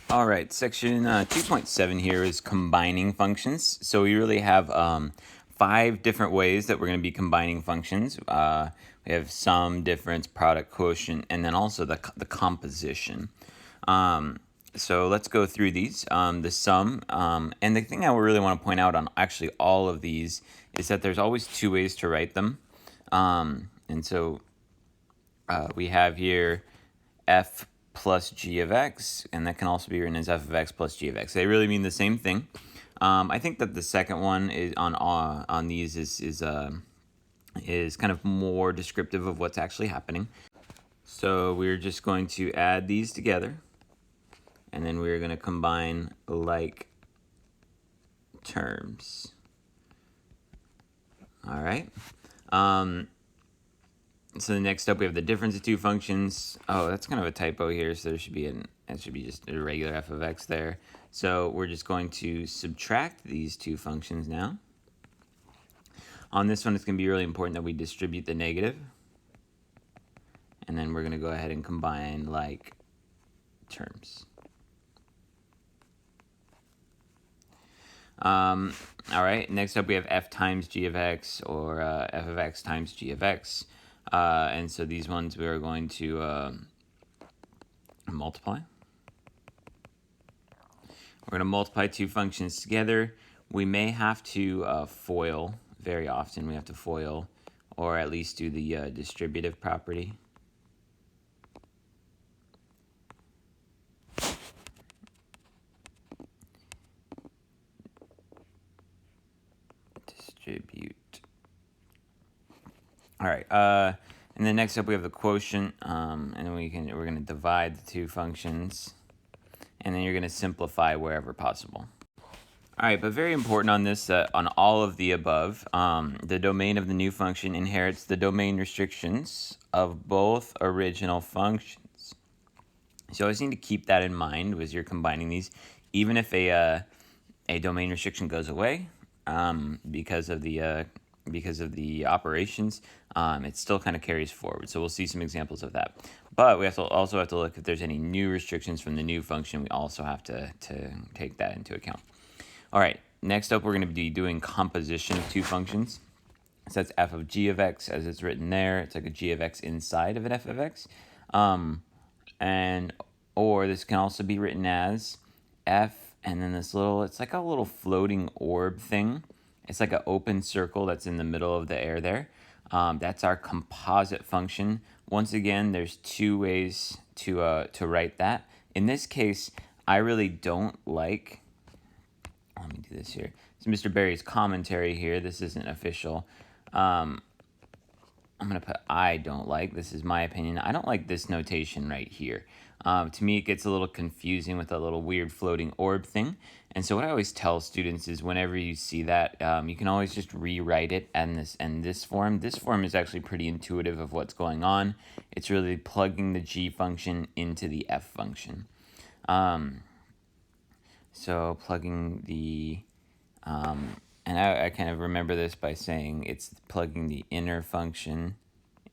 All right, section 2.7 here is combining functions. So we really have 5 different ways that we're going to be combining functions. We have sum, difference, product, quotient, and then also the composition. So let's go through these. The sum, and the thing I really want to point out on actually all of these is that there's always 2 ways to write them. And so we have here f plus g of x, and that can also be written as f of x plus g of x. They really mean the same thing. I think that the second one is on these is kind of more descriptive of what's actually happening. So we're just going to add these together, and then we're going to combine like terms. All right. So the next up, we have the difference of 2 functions. Oh, that's kind of a typo here. So there should be it should be just a regular f of x there. So we're just going to subtract these 2 functions now. On this one, it's going to be really important that we distribute the negative. And then we're going to go ahead and combine like terms. All right, next up we have f times g of x, or f of x times g of x. And so these ones we are going to multiply. We're going to multiply 2 functions together. We may have to FOIL. Very often we have to FOIL, or at least do the distributive property. Distribute. All right. And then next up we have the quotient, and then we're going to divide the 2 functions, and then you're going to simplify wherever possible. All right, but very important on this, on all of the above, the domain of the new function inherits the domain restrictions of both original functions. So you always need to keep that in mind as you're combining these, even if a domain restriction goes away because of the operations, it still kind of carries forward. So we'll see some examples of that. But we also have to look if there's any new restrictions from the new function. We also have to take that into account. All right, next up we're going to be doing composition of 2 functions. So that's f of g of x as it's written there. It's like a g of x inside of an f of x. Or this can also be written as f, and then this little, it's like a little floating orb thing. It's like an open circle that's in the middle of the air there. That's our composite function. Once again, there's 2 ways to write that. In this case, I really don't like, let me do this here. It's Mr. Berry's commentary here. This isn't official. I'm going to put I don't like. This is my opinion. I don't like this notation right here. To me, it gets a little confusing with a little weird floating orb thing. And so what I always tell students is whenever you see that, you can always just rewrite it in this form. This form is actually pretty intuitive of what's going on. It's really plugging the g function into the f function. So plugging the, and I kind of remember this by saying it's plugging the inner function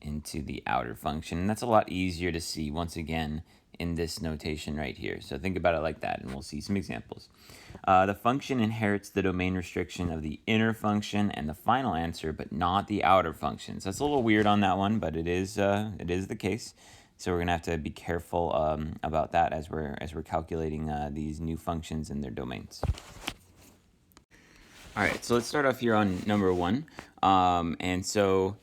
into the outer function. And that's a lot easier to see, once again, in this notation right here. So think about it like that, and we'll see some examples. The function inherits the domain restriction of the inner function and the final answer, but not the outer function. So that's a little weird on that one, but it is the case. So we're gonna have to be careful about that as we're calculating these new functions and their domains. All right, so let's start off here on number 1. And so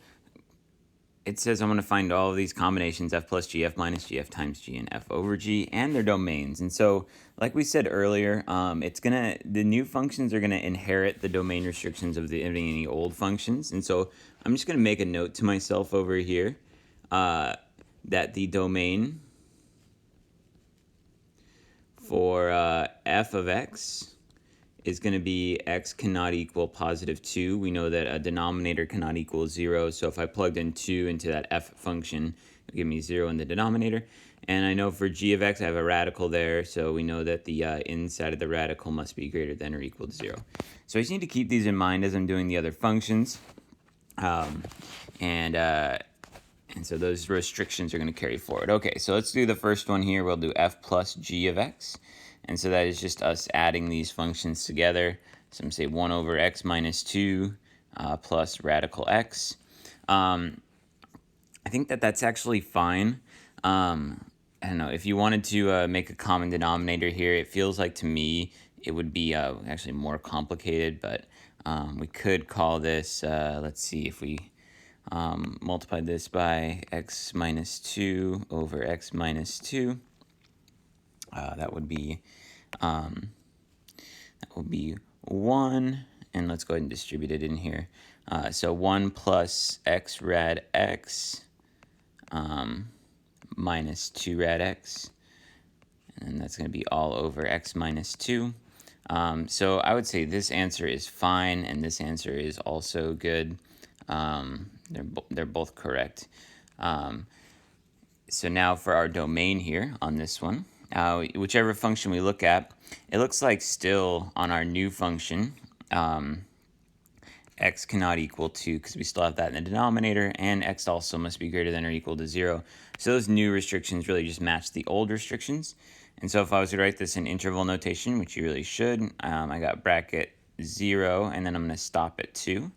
it says I'm going to find all of these combinations, f plus g, f minus g, f times g, and f over g, and their domains. And so, like we said earlier, the new functions are going to inherit the domain restrictions of any old functions. And so I'm just going to make a note to myself over here that the domain for f of x is going to be x cannot equal positive 2. We know that a denominator cannot equal 0, so if I plugged in 2 into that f function, it'll give me 0 in the denominator. And I know for g of x, I have a radical there, so we know that the inside of the radical must be greater than or equal to 0. So I just need to keep these in mind as I'm doing the other functions. And And so those restrictions are going to carry forward. Okay, so let's do the first one here. We'll do f plus g of x. And so that is just us adding these functions together. So I'm going to say 1 over x minus 2 plus radical x. I think that that's actually fine. I don't know, if you wanted to make a common denominator here, it feels like to me it would be actually more complicated, but we could call this, let's see, if we multiply this by x minus 2 over x minus 2, that would be 1, and let's go ahead and distribute it in here. So 1 plus x rad x minus 2 rad x, and that's going to be all over x minus 2. So I would say this answer is fine, and this answer is also good. They're both correct. So now for our domain here on this one, whichever function we look at, it looks like still on our new function, x cannot equal 2 because we still have that in the denominator, and x also must be greater than or equal to 0. So those new restrictions really just match the old restrictions. And so if I was to write this in interval notation, which you really should, I got bracket 0, and then I'm going to stop at 2.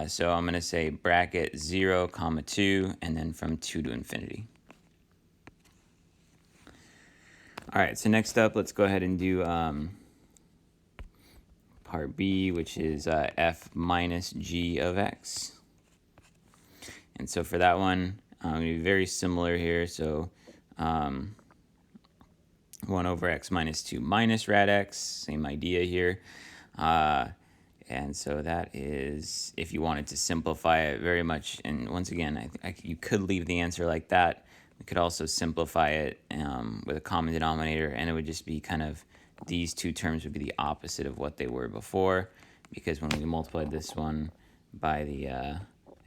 So I'm going to say bracket 0, comma 2, and then from 2 to infinity. All right, so next up, let's go ahead and do part B, which is f minus g of x. And so for that one, I'm going to be very similar here. So 1 over x minus 2 minus rad x, same idea here. And so that is, if you wanted to simplify it very much, and once again, you could leave the answer like that. We could also simplify it with a common denominator, and it would just be kind of, these two terms would be the opposite of what they were before, because when we multiplied this one by the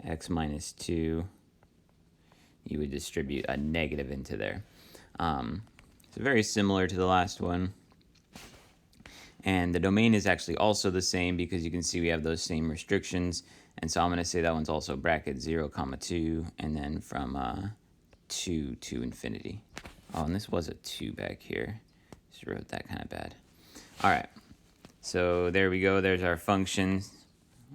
x minus 2, you would distribute a negative into there. So very similar to the last one. And the domain is actually also the same because you can see we have those same restrictions. And so I'm going to say that one's also bracket 0, comma 2, and then from 2 to infinity. Oh, and this was a 2 back here. Just wrote that kind of bad. All right, so there we go. There's our functions.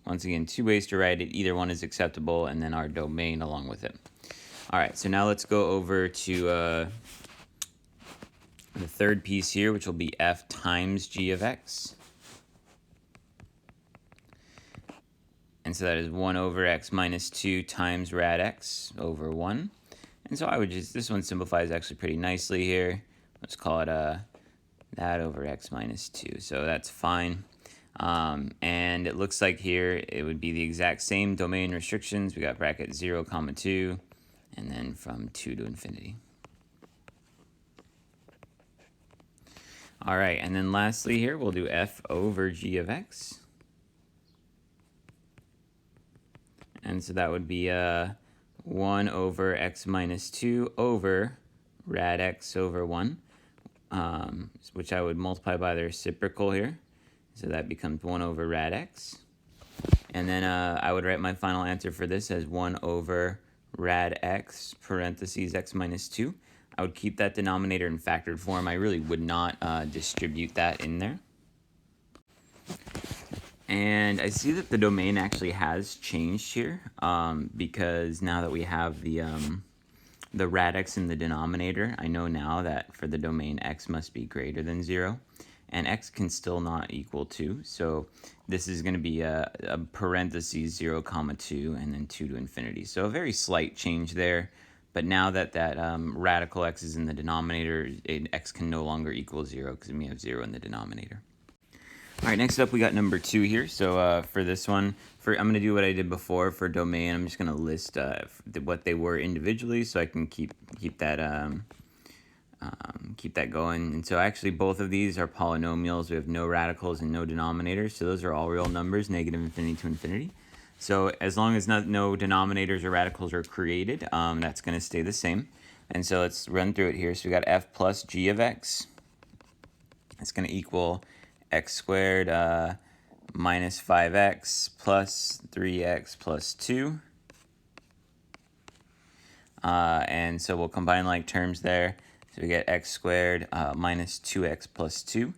Once again, 2 ways to write it. Either one is acceptable, and then our domain along with it. All right, so now let's go over to the third piece here, which will be f times g of x. And so that is 1 over x minus 2 times rad x over 1. And so I would just, this one simplifies actually pretty nicely here. Let's call it that over x minus 2. So that's fine. And it looks like here it would be the exact same domain restrictions. We got bracket 0, comma 2, and then from 2 to infinity. All right, and then lastly here, we'll do f over g of x. And so that would be 1 over x minus 2 over rad x over 1, which I would multiply by the reciprocal here. So that becomes 1 over rad x. And then I would write my final answer for this as 1 over rad x parentheses x minus 2. I would keep that denominator in factored form. I really would not distribute that in there. And I see that the domain actually has changed here because now that we have the rad x in the denominator, I know now that for the domain x must be greater than 0, and x can still not equal 2. So this is going to be a parentheses 0, comma 2, and then 2 to infinity. So a very slight change there. But now that radical x is in the denominator, x can no longer equal 0 because we have 0 in the denominator. All right, next up we got number 2 here. So for this one, I'm going to do what I did before for domain. I'm just going to list what they were individually so I can keep that going. And so actually both of these are polynomials. We have no radicals and no denominators. So those are all real numbers, negative infinity to infinity. So as long as no denominators or radicals are created, that's going to stay the same. And so let's run through it here. So we got f plus g of x. It's going to equal x squared minus 5x plus 3x plus 2. and so we'll combine like terms there. So we get x squared minus 2x plus 2.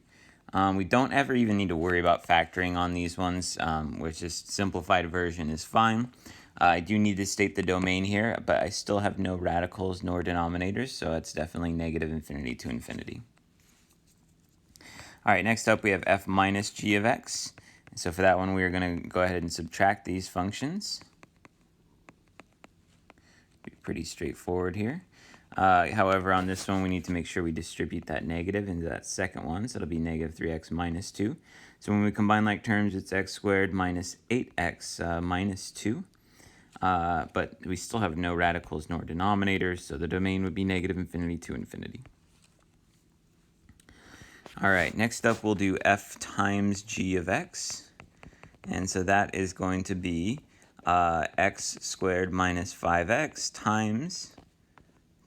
We don't ever even need to worry about factoring on these ones, which is simplified version is fine. I do need to state the domain here, but I still have no radicals nor denominators, so it's definitely negative infinity to infinity. All right, next up we have f minus g of x. So for that one, we are going to go ahead and subtract these functions. Be pretty straightforward here. However, on this one, we need to make sure we distribute that negative into that second one, so it'll be negative 3x minus 2. So when we combine like terms, it's x squared minus 8x minus 2. But we still have no radicals nor denominators, so the domain would be negative infinity to infinity. All right, next up we'll do f times g of x. And so that is going to be x squared minus 5x times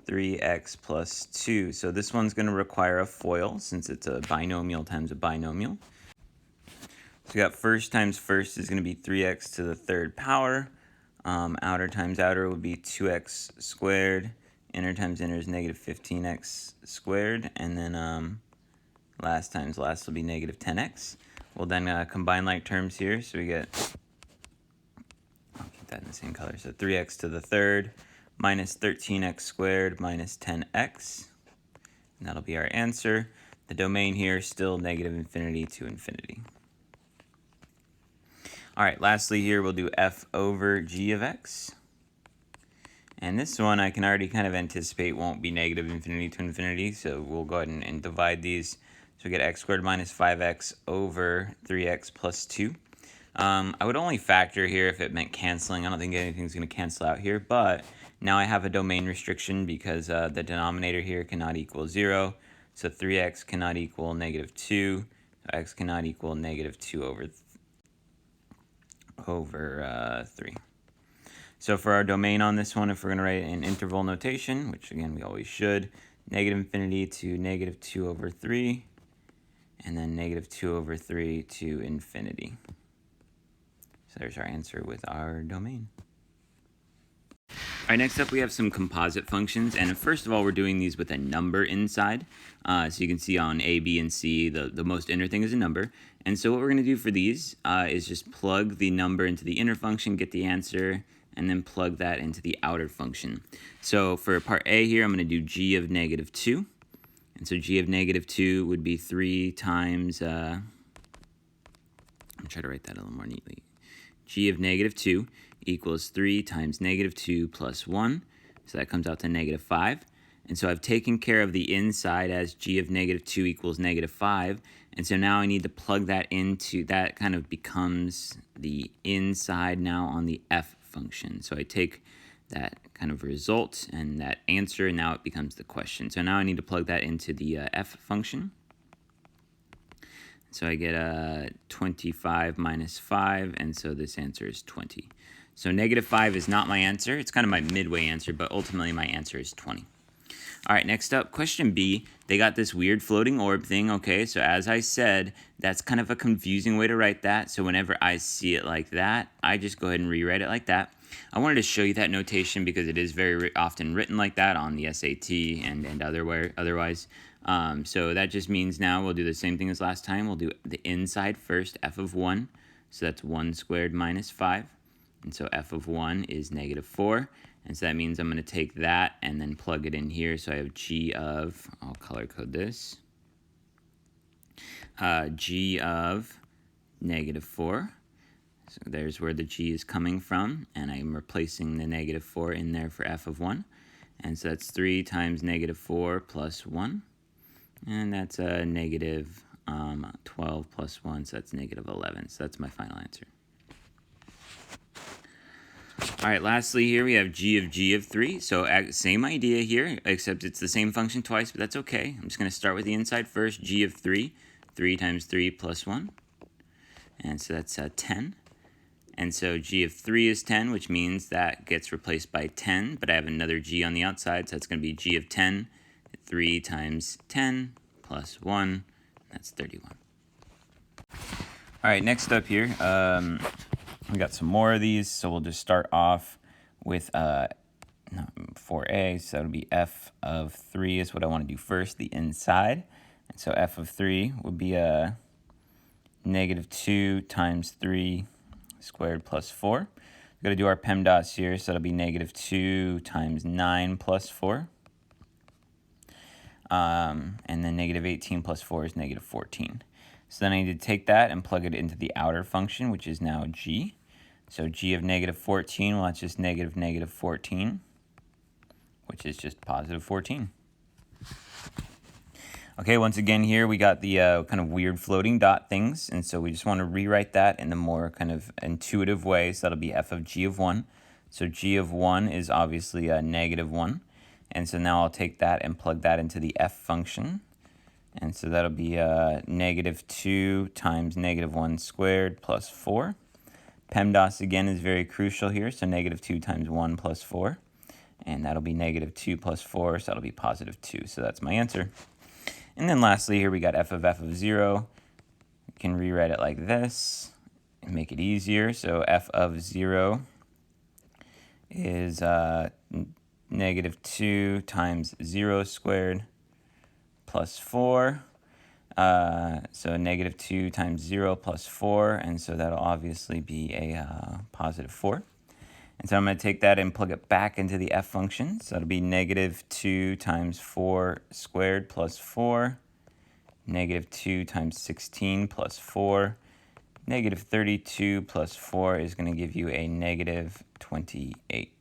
3x plus 2. So this one's going to require a FOIL since it's a binomial times a binomial. So we got first times first is going to be 3x to the third power. Outer times outer would be 2x squared. Inner times inner is negative 15x squared. And then last times last will be negative 10x. We'll then combine like terms here. So we get, I'll keep that in the same color. So 3x to the third minus 13x squared minus 10x. And that'll be our answer. The domain here is still negative infinity to infinity. All right, lastly here we'll do f over g of x. And this one I can already kind of anticipate won't be negative infinity to infinity, so we'll go ahead and divide these. So we get x squared minus 5x over 3x plus 2. I would only factor here if it meant canceling. I don't think anything's going to cancel out here, but now I have a domain restriction because the denominator here cannot equal 0. So 3x cannot equal negative 2. So x cannot equal negative 2 over 3. So for our domain on this one, if we're going to write it in interval notation, which again we always should, negative infinity to negative 2 over 3, and then negative 2 over 3 to infinity. So there's our answer with our domain. All right, next up we have some composite functions, and first of all we're doing these with a number inside. So you can see on A, B, and C, the most inner thing is a number. And so what we're going to do for these is just plug the number into the inner function, get the answer, and then plug that into the outer function. So for part A here, I'm going to do g of negative 2. And so g of negative 2 would be 3 times, I'm going to try to write that a little more neatly. G of negative 2 equals 3 times negative 2 plus 1. So that comes out to negative 5. And so I've taken care of the inside as g of negative 2 equals negative 5. And so now I need to plug that into, that kind of becomes the inside now on the f function. So I take that kind of result and that answer, and now it becomes the question. So now I need to plug that into the f function. So I get 25 minus 5, and so this answer is 20. So negative 5 is not my answer. It's kind of my midway answer, but ultimately my answer is 20. All right, next up, question B. They got this weird floating orb thing, okay? So as I said, that's kind of a confusing way to write that. So whenever I see it like that, I just go ahead and rewrite it like that. I wanted to show you that notation because it is very often written like that on the SAT and otherwise. So that just means now we'll do the same thing as last time. We'll do the inside first, f of 1. So that's 1 squared minus 5. And so f of 1 is negative 4. And so that means I'm going to take that and then plug it in here. So I have g of, I'll color code this, g of negative 4. So there's where the g is coming from. And I'm replacing the negative 4 in there for f of 1. And so that's 3 times negative 4 plus 1. And that's a negative 12 plus 1, so that's negative 11. So that's my final answer. All right, lastly here we have g of 3. So same idea here, except it's the same function twice, but that's okay. I'm just going to start with the inside first, g of 3. 3 times 3 plus 1. And so that's 10. And so g of 3 is 10, which means that gets replaced by 10, but I have another g on the outside, so that's going to be g of 10. 3 times 10 plus 1, that's 31. All right, next up here, we got some more of these, so we'll just start off with 4a, so that would be f of 3 is what I want to do first, the inside. And so f of 3 would be negative 2 times 3 squared plus 4. We've got to do our PEMDAS here, so that'll be negative 2 times 9 plus 4. And then negative 18 plus 4 is negative 14. So then I need to take that and plug it into the outer function, which is now g. So g of negative 14, well, that's just negative 14, which is just positive 14. Okay, once again here we got the kind of weird floating dot things, and so we just want to rewrite that in a more kind of intuitive way. So that'll be f of g of 1. So g of 1 is obviously negative 1. And so now I'll take that and plug that into the f function. And so that'll be negative 2 times negative 1 squared plus 4. PEMDAS again is very crucial here, so negative 2 times 1 plus 4. And that'll be negative 2 plus 4, so that'll be positive 2. So that's my answer. And then lastly here we got f of 0. We can rewrite it like this and make it easier. So f of 0 is negative 2 times 0 squared plus 4. So negative 2 times 0 plus 4, and so that'll obviously be a positive 4. And so I'm going to take that and plug it back into the f function. So that'll be negative 2 times 4 squared plus 4, negative 2 times 16 plus 4, negative 32 plus 4 is going to give you a negative 28.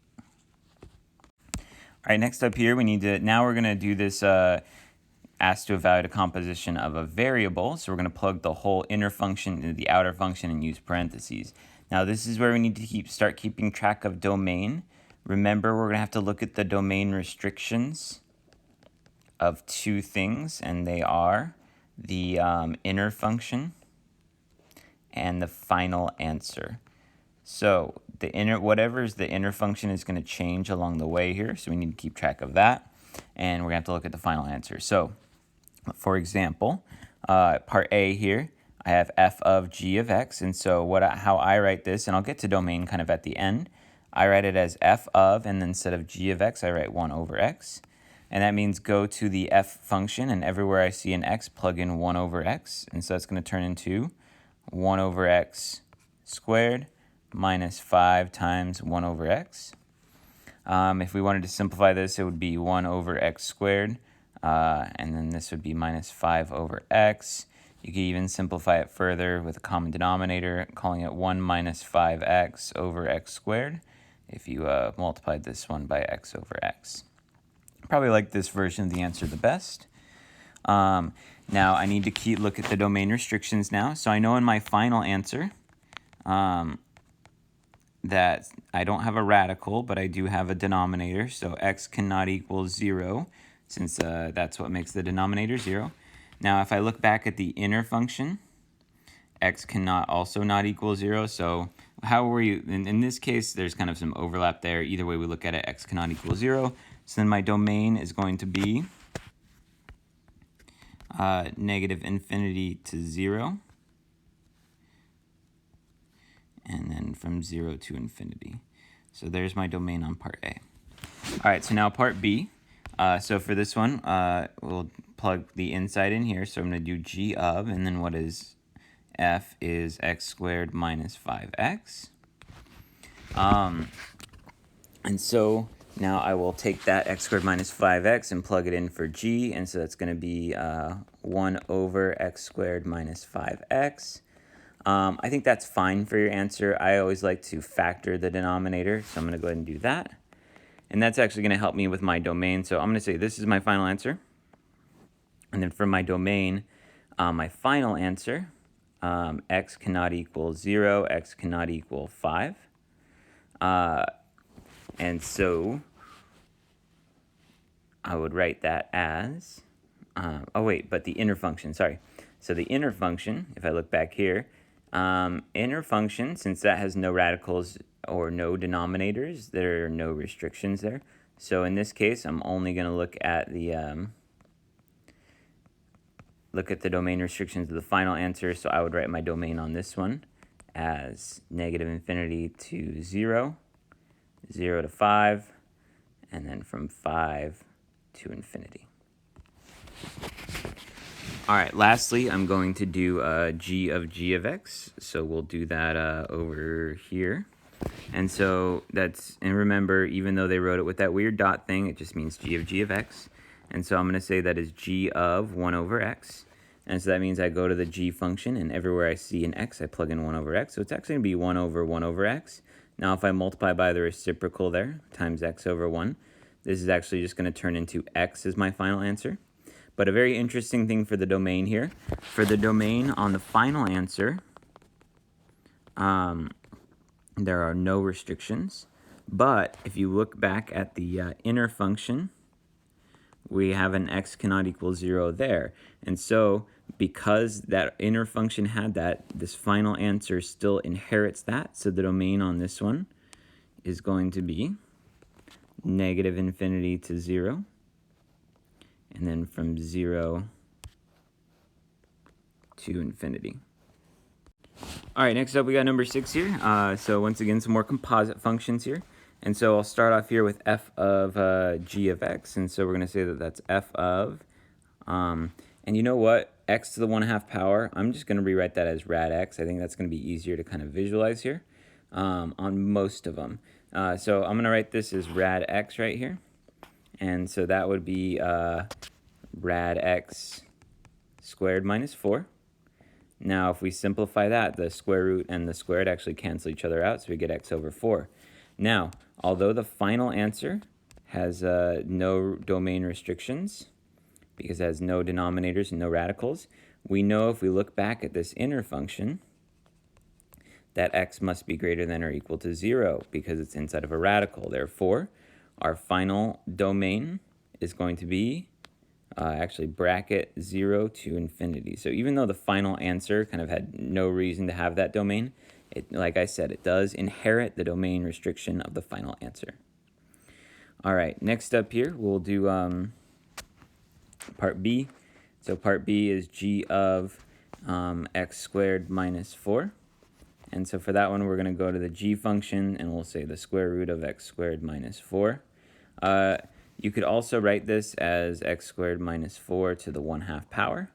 All right, next up here, now we're going to do this asked to evaluate a composition of a variable. So we're going to plug the whole inner function into the outer function and use parentheses. Now this is where we need to start keeping track of domain. Remember, we're going to have to look at the domain restrictions of two things, and they are the inner function and the final answer. So whatever is the inner function is going to change along the way here, so we need to keep track of that, and we're going to have to look at the final answer. So, for example, part A here, I have f of g of x, and so how I write this, and I'll get to domain kind of at the end, I write it as f of, and then instead of g of x, I write 1 over x. And that means go to the f function, and everywhere I see an x, plug in 1 over x. And so that's going to turn into 1 over x squared minus 5 times 1 over x. If we wanted to simplify this, it would be 1 over x squared, and then this would be minus 5 over x. You could even simplify it further with a common denominator, calling it 1 minus 5x over x squared, if you multiplied this one by x over x. Probably like this version of the answer the best. Now I need to look at the domain restrictions now. So I know in my final answer that I don't have a radical, but I do have a denominator. So x cannot equal 0, since that's what makes the denominator 0. Now if I look back at the inner function, x cannot also not equal 0. So how were you, in this case, there's kind of some overlap there. Either way we look at it, x cannot equal 0. So then my domain is going to be negative infinity to 0. And then from 0 to infinity. So there's my domain on part A. All right, so now part B. So for this one, we'll plug the inside in here. So I'm going to do g of, and then what is f is x squared minus 5x. And so now I will take that x squared minus 5x and plug it in for g. And so that's going to be 1 over x squared minus 5x. I think that's fine for your answer. I always like to factor the denominator, so I'm going to go ahead and do that. And that's actually going to help me with my domain. So I'm going to say this is my final answer. And then for my domain, my final answer, x cannot equal 0, x cannot equal 5. And so I would write that as, but the inner function, sorry. So the inner function, if I look back here, inner function, since that has no radicals or no denominators, there are no restrictions there. So in this case, I'm only going to look at the domain restrictions of the final answer. So I would write my domain on this one as negative infinity to 0, 0 to 5, and then from 5 to infinity. All right, lastly, I'm going to do g of x. So we'll do that over here. And so and remember, even though they wrote it with that weird dot thing, it just means g of x. And so I'm going to say that is g of 1 over x. And so that means I go to the g function, and everywhere I see an x, I plug in 1 over x. So it's actually going to be 1 over x. Now if I multiply by the reciprocal there, times x over 1, this is actually just going to turn into x as my final answer. But a very interesting thing for the domain here, for the domain on the final answer, there are no restrictions. But if you look back at the inner function, we have an x cannot equal 0 there. And so because that inner function had that, this final answer still inherits that. So the domain on this one is going to be negative infinity to 0. And then from 0 to infinity. All right, next up we got number 6 here. So once again, some more composite functions here. And so I'll start off here with f of g of x. And so we're going to say that that's f of, and you know what? X to the 1/2 power, I'm just going to rewrite that as rad x. I think that's going to be easier to kind of visualize here on most of them. So I'm going to write this as rad x right here. And so that would be rad x squared minus 4. Now, if we simplify that, the square root and the squared actually cancel each other out, so we get x over 4. Now, although the final answer has no domain restrictions, because it has no denominators and no radicals, we know if we look back at this inner function that x must be greater than or equal to 0 because it's inside of a radical. Therefore, our final domain is going to be actually bracket 0 to infinity. So even though the final answer kind of had no reason to have that domain, like I said, it does inherit the domain restriction of the final answer. All right, next up here, we'll do part B. So part B is g of x squared minus 4. And so for that one, we're going to go to the g function, and we'll say the square root of x squared minus 4. You could also write this as x squared minus 4 to the 1/2 power.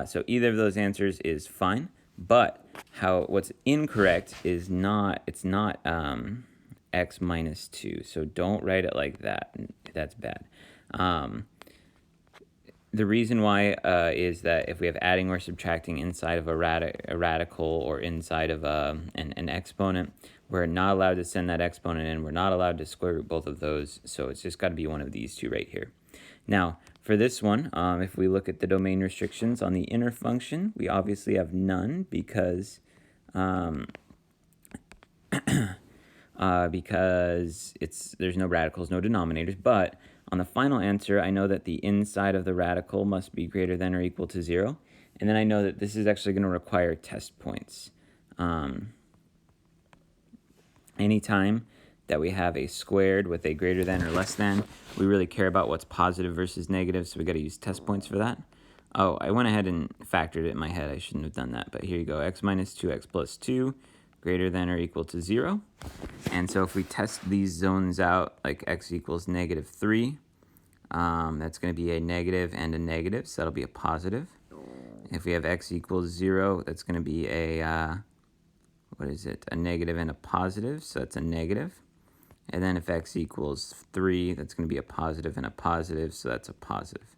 So either of those answers is fine, but what's incorrect is it's not x minus 2. So don't write it like that. That's bad. The reason why is that if we have adding or subtracting inside of a radical or inside of an exponent, we're not allowed to send that exponent in. We're not allowed to square root both of those. So it's just got to be one of these two right here. Now, for this one, if we look at the domain restrictions on the inner function, we obviously have none because there's no radicals, no denominators. But on the final answer, I know that the inside of the radical must be greater than or equal to 0. And then I know that this is actually going to require test points. Anytime that we have a squared with a greater than or less than, we really care about what's positive versus negative, so we got to use test points for that. Oh, I went ahead and factored it in my head. I shouldn't have done that, but here you go. X minus 2x plus 2 greater than or equal to 0. And so if we test these zones out, like x equals negative 3, that's going to be a negative and a negative, so that'll be a positive. If we have x equals 0, that's going to be a, a negative and a positive, so that's a negative. And then if x equals 3, that's going to be a positive and a positive, so that's a positive.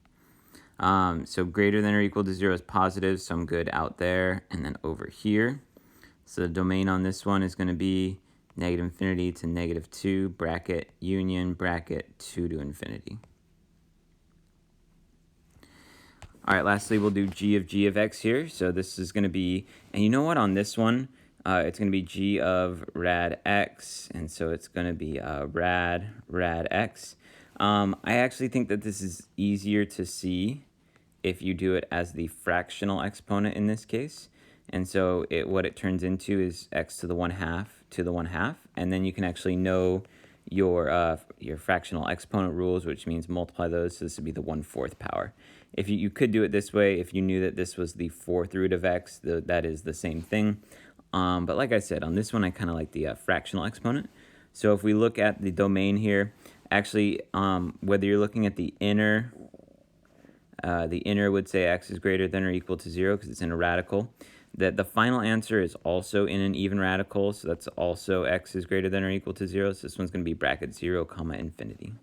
So greater than or equal to 0 is positive, so I'm good out there. And then over here, so the domain on this one is going to be negative infinity to negative 2, bracket union, bracket 2 to infinity. All right, lastly, we'll do g of x here. So this is going to be, and you know what, on this one, it's going to be g of rad x, and so it's going to be rad x. I actually think that this is easier to see if you do it as the fractional exponent in this case. And so what it turns into is x to the 1/2 to the 1/2, and then you can actually know your fractional exponent rules, which means multiply those, so this would be the 1/4 power. If you could do it this way, if you knew that this was the 4th root of x, that is the same thing. But like I said, on this one, I kind of like the fractional exponent. So if we look at the domain here, Actually, whether you're looking at the inner would say x is greater than or equal to 0 because it's in a radical. That the final answer is also in an even radical, so that's also x is greater than or equal to 0. So this one's going to be bracket 0, comma, infinity.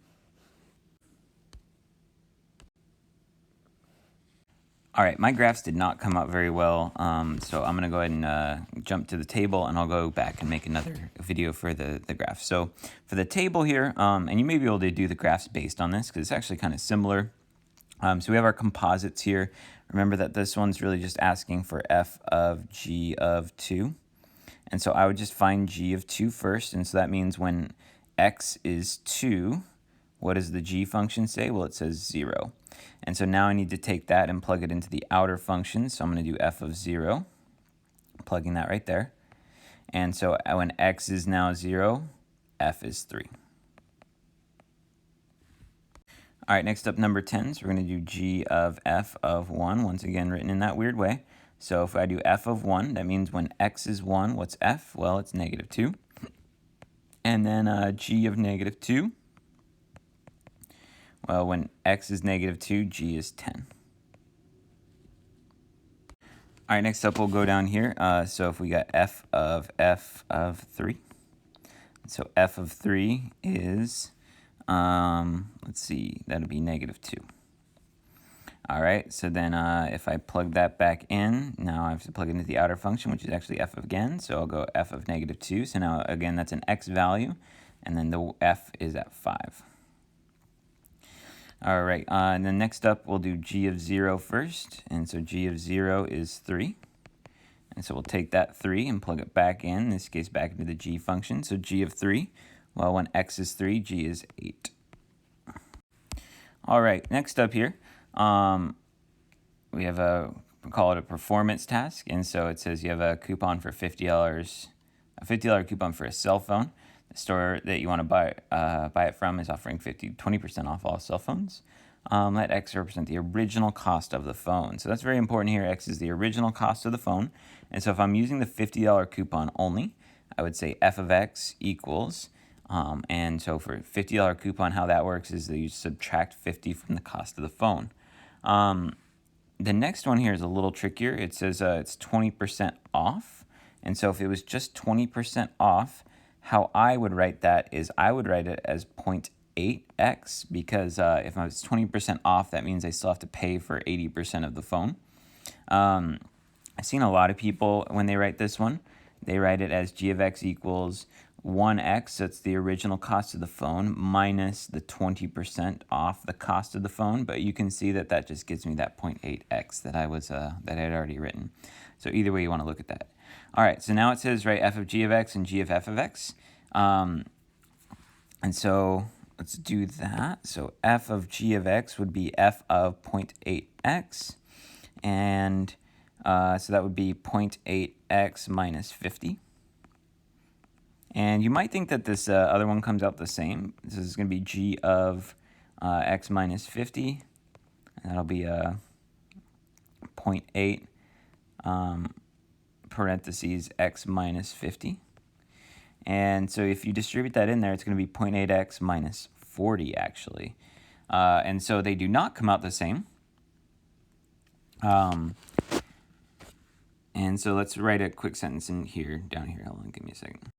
All right, my graphs did not come out very well, so I'm going to go ahead and jump to the table, and I'll go back and make another video for the graph. So for the table here, and you may be able to do the graphs based on this because it's actually kind of similar. So we have our composites here. Remember that this one's really just asking for f of g of 2. And so I would just find g of 2 first, and so that means when x is 2, what does the g function say? Well, it says 0. And so now I need to take that and plug it into the outer function. So I'm going to do f of 0, plugging that right there. And so when x is now 0, f is 3. All right, next up, number 10. So we're going to do g of f of 1, once again written in that weird way. So if I do f of 1, that means when x is 1, what's f? Well, it's negative 2. And then g of negative 2. Well, when x is negative 2, g is 10. All right, next up we'll go down here. So if we got f of 3. So f of 3 is, let's see, that'll be negative 2. All right, so then if I plug that back in, now I have to plug into the outer function, which is actually f again. So I'll go f of negative 2. So now, again, that's an x value, and then the f is at 5. All right, and then next up, we'll do g of 0 first. And so g of 0 is 3. And so we'll take that 3 and plug it back in this case back into the g function. So g of 3, well, when x is 3, g is 8. All right, next up here, we have we call it a performance task. And so it says you have a coupon for $50, a $50 coupon for a cell phone. The store that you want to buy it from is offering 20% off all cell phones. Let x represent the original cost of the phone. So that's very important here. X is the original cost of the phone. And so if I'm using the $50 coupon only, I would say f of x equals, and so for $50 coupon, how that works is that you subtract 50 from the cost of the phone. The next one here is a little trickier. It says it's 20% off. And so if it was just 20% off, how I would write that is I would write it as 0.8x because if I was 20% off, that means I still have to pay for 80% of the phone. I've seen a lot of people, when they write this one, they write it as g of x equals 1x, that's the original cost of the phone, minus the 20% off the cost of the phone. But you can see that that just gives me that 0.8x that I had already written. So either way you want to look at that. All right, so now it says, right, f of g of x and g of f of x. And so let's do that. So f of g of x would be f of 0.8x. And so that would be 0.8x minus 50. And you might think that this other one comes out the same. This is going to be g of x minus 50. And that'll be 0.8 parentheses x minus 50. And so if you distribute that in there, it's going to be 0.8x minus 40, actually. And so they do not come out the same. And so let's write a quick sentence in here, down here. Hold on, give me a second.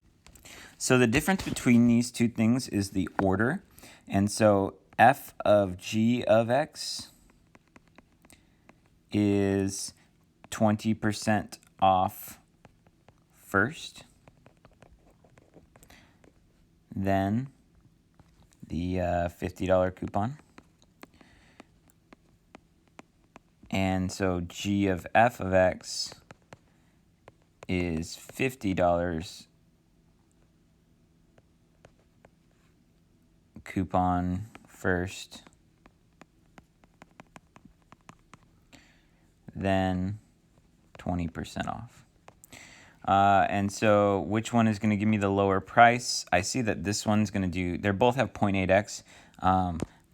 So the difference between these two things is the order. And so f of g of x is 20% off first, then the $50 coupon. And so g of f of x is $50 coupon first, then 20% off. And so which one is going to give me the lower price? I see that this one's going to do, they both have 0.8x,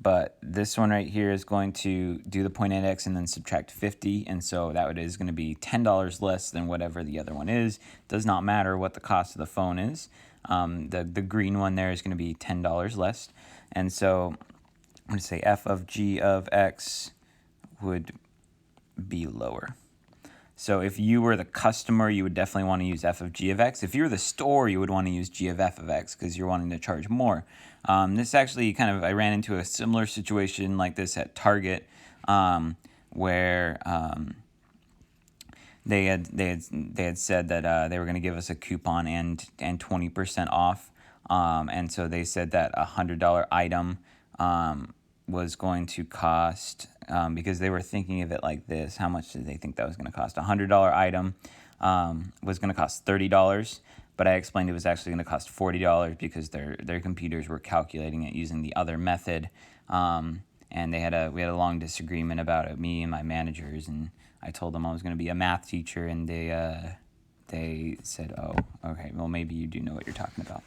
but this one right here is going to do the point index and then subtract 50, and so that is going to be $10 less than whatever the other one is. Does not matter what the cost of the phone is. The green one there is going to be $10 less, and so I'm going to say f of g of x would be lower. So if you were the customer, you would definitely want to use f of g of x. If you're the store, you would want to use g of f of x because you're wanting to charge more. This actually I ran into a similar situation like this at Target, where they had said that they were going to give us a coupon and 20% off, and so they said that a $100 item was going to cost, because they were thinking of it like this. How much did they think that was going to cost? A $100 item was going to cost $30, but I explained it was actually going to cost $40 because their computers were calculating it using the other method, and we had a long disagreement about it, me and my managers, and I told them I was going to be a math teacher, and they said, oh, okay, well, maybe you do know what you're talking about.